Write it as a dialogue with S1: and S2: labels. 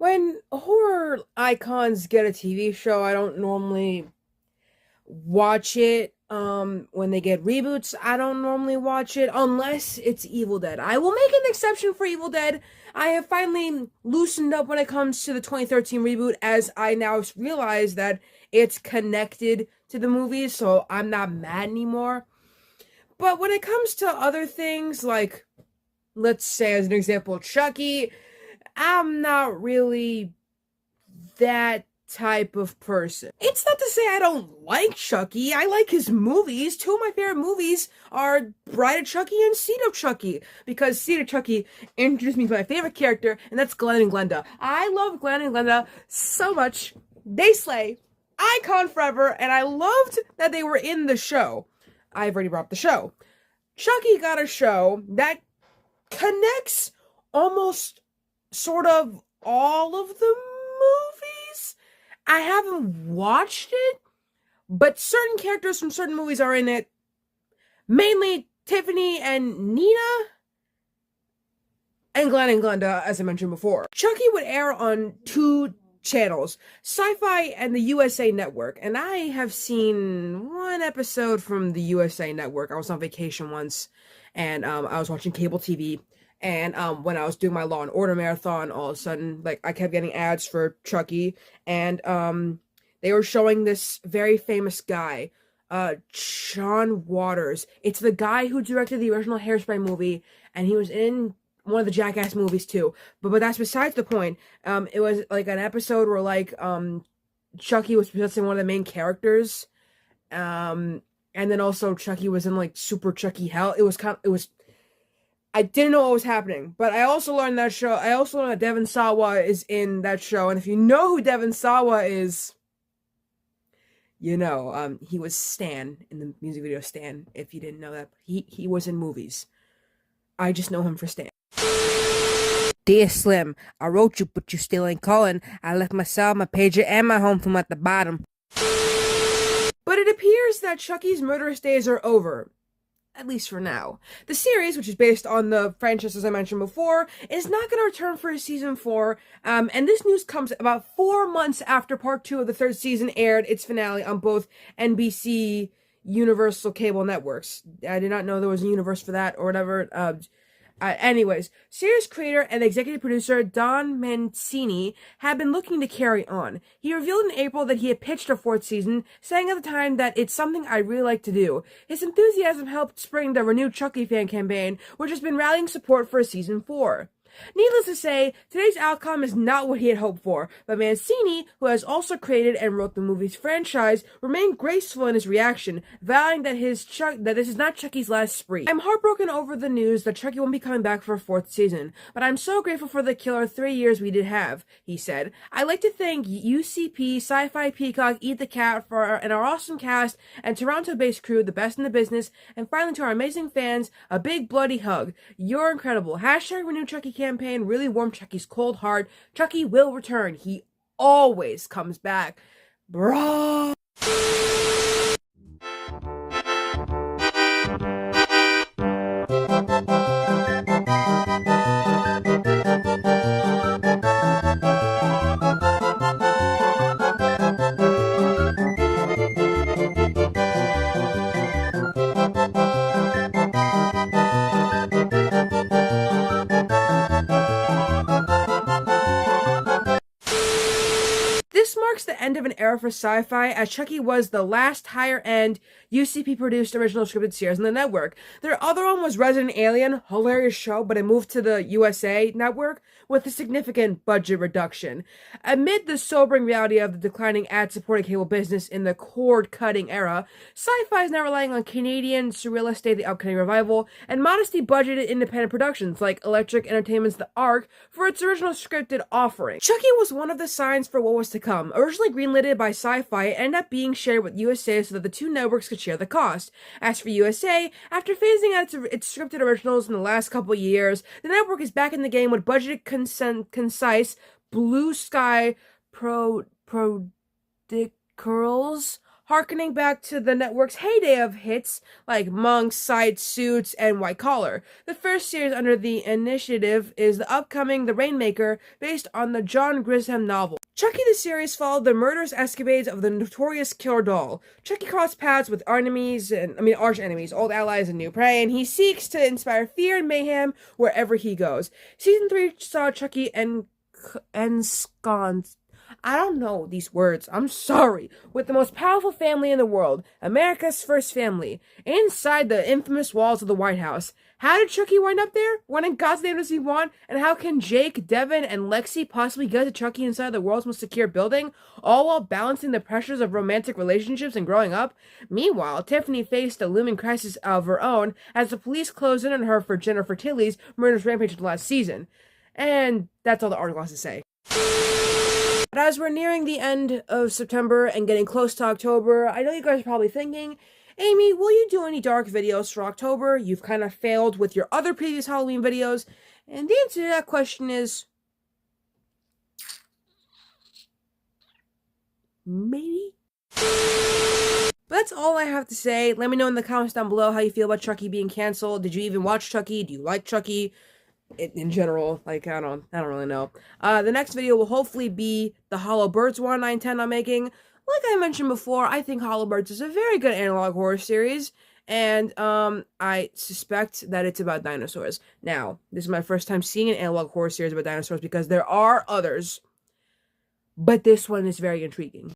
S1: When horror icons get a TV show, I don't normally watch it. When they get reboots, I don't normally watch it unless it's Evil Dead. I will make an exception for Evil Dead. I have finally loosened up when it comes to the 2013 reboot, as I now realize that it's connected to the movies, so I'm not mad anymore. But when it comes to other things, like, let's say as an example, Chucky, I'm not really that type of person. It's not to say I don't like Chucky. I like his movies. Two of my favorite movies are Bride of Chucky and Seed of Chucky, because Seed of Chucky introduced me to my favorite character, and that's Glenn and Glenda. I love Glenn and Glenda so much. They slay. Icon forever, and I loved that they were in the show. I've already brought up the show. Chucky got a show that connects almost sort of all of the movies. I haven't watched it, but certain characters from certain movies are in it. Mainly Tiffany and Nina and Glenn and Glenda, as I mentioned before. Chucky would air on two channels, SYFY and the USA Network, and I have seen one episode from the USA Network. I was on vacation once, and I was watching cable TV, and when I was doing my Law and Order marathon, all of a sudden, like, I kept getting ads for Chucky, and they were showing this very famous guy, Sean Waters. It's the guy who directed the original Hairspray movie, and he was in one of the Jackass movies too. But that's besides the point. It was like an episode where, like, Chucky was possessing one of the main characters. And then also Chucky was in, like, Super Chucky Hell. I didn't know what was happening, but I also learned that Devon Sawa is in that show, and if you know who Devon Sawa is, you know, he was Stan in the music video Stan, if you didn't know that. He was in movies. I just know him for Stan. Dear Slim, I wrote you, but you still ain't calling. I left my cell, my pager, and my home phone at the bottom. But it appears that Chucky's murderous days are over. At least for now. The series, which is based on the franchise as I mentioned before, is not going to return for season 4, and this news comes about 4 months after part 2 of the third season aired its finale on both NBC Universal cable networks. I did not know there was a universe for that, or whatever. Anyways, series creator and executive producer Don Mancini had been looking to carry on. He revealed in April that he had pitched a 4th season, saying at the time that it's something I'd really like to do. His enthusiasm helped spring the renewed Chucky fan campaign, which has been rallying support for season 4. Needless to say, today's outcome is not what he had hoped for, but Mancini, who has also created and wrote the movie's franchise, remained graceful in his reaction, vowing that this is not Chucky's last spree. I'm heartbroken over the news that Chucky won't be coming back for a 4th season, but I'm so grateful for the killer 3 years we did have, he said. I'd like to thank UCP, SYFY, Peacock, Eat the Cat, and our awesome cast, and Toronto-based crew, the best in the business, and finally to our amazing fans, a big bloody hug. You're incredible. Hashtag Renew Chucky campaign really warmed Chucky's cold heart. Chucky will return. He always comes back. Bro. This marks the end of an era for SYFY, as Chucky was the last higher-end UCP-produced original scripted series on the network. Their other one was Resident Alien, hilarious show, but it moved to the USA Network with a significant budget reduction. Amid the sobering reality of the declining ad-supported cable business in the cord-cutting era, SYFY is now relying on Canadian surreal estate, the upcoming revival, and modesty-budgeted independent productions like Electric Entertainment's The Ark for its original scripted offering. Chucky was one of the signs for what was to come. Originally greenlit by SYFY, it ended up being shared with USA so that the two networks could share the cost. As for USA, after phasing out its scripted originals in the last couple years, the network is back in the game with budgeted, concise, blue sky, prodigal's harkening back to the network's heyday of hits like Monks, Side Suits, and White Collar. The first series under the initiative is the upcoming The Rainmaker, based on the John Grisham novel. Chucky the series followed the murderous escapades of the notorious Killer Doll. Chucky crossed paths with arch enemies, old allies, and new prey, and he seeks to inspire fear and mayhem wherever he goes. Season 3 saw Chucky ensconced. I don't know these words, I'm sorry. With the most powerful family in the world, America's first family, inside the infamous walls of the White House. How did Chucky wind up there? What in God's name does he want? And how can Jake, Devin, and Lexi possibly get to Chucky inside the world's most secure building, all while balancing the pressures of romantic relationships and growing up? Meanwhile, Tiffany faced a looming crisis of her own as the police closed in on her for Jennifer Tilly's murderous rampage of the last season. And that's all the article has to say. But as we're nearing the end of September and getting close to October, I know you guys are probably thinking, Amy, will you do any dark videos for October? You've kind of failed with your other previous Halloween videos. And the answer to that question is, maybe? But that's all I have to say. Let me know in the comments down below how you feel about Chucky being canceled. Did you even watch Chucky? Do you like Chucky? In general, like, I don't really know. The next video will hopefully be the Hollow Birds one I intend on making. Like I mentioned before, I think Hollow Birds is a very good analog horror series, and I suspect that it's about dinosaurs. Now, this is my first time seeing an analog horror series about dinosaurs because there are others, but this one is very intriguing.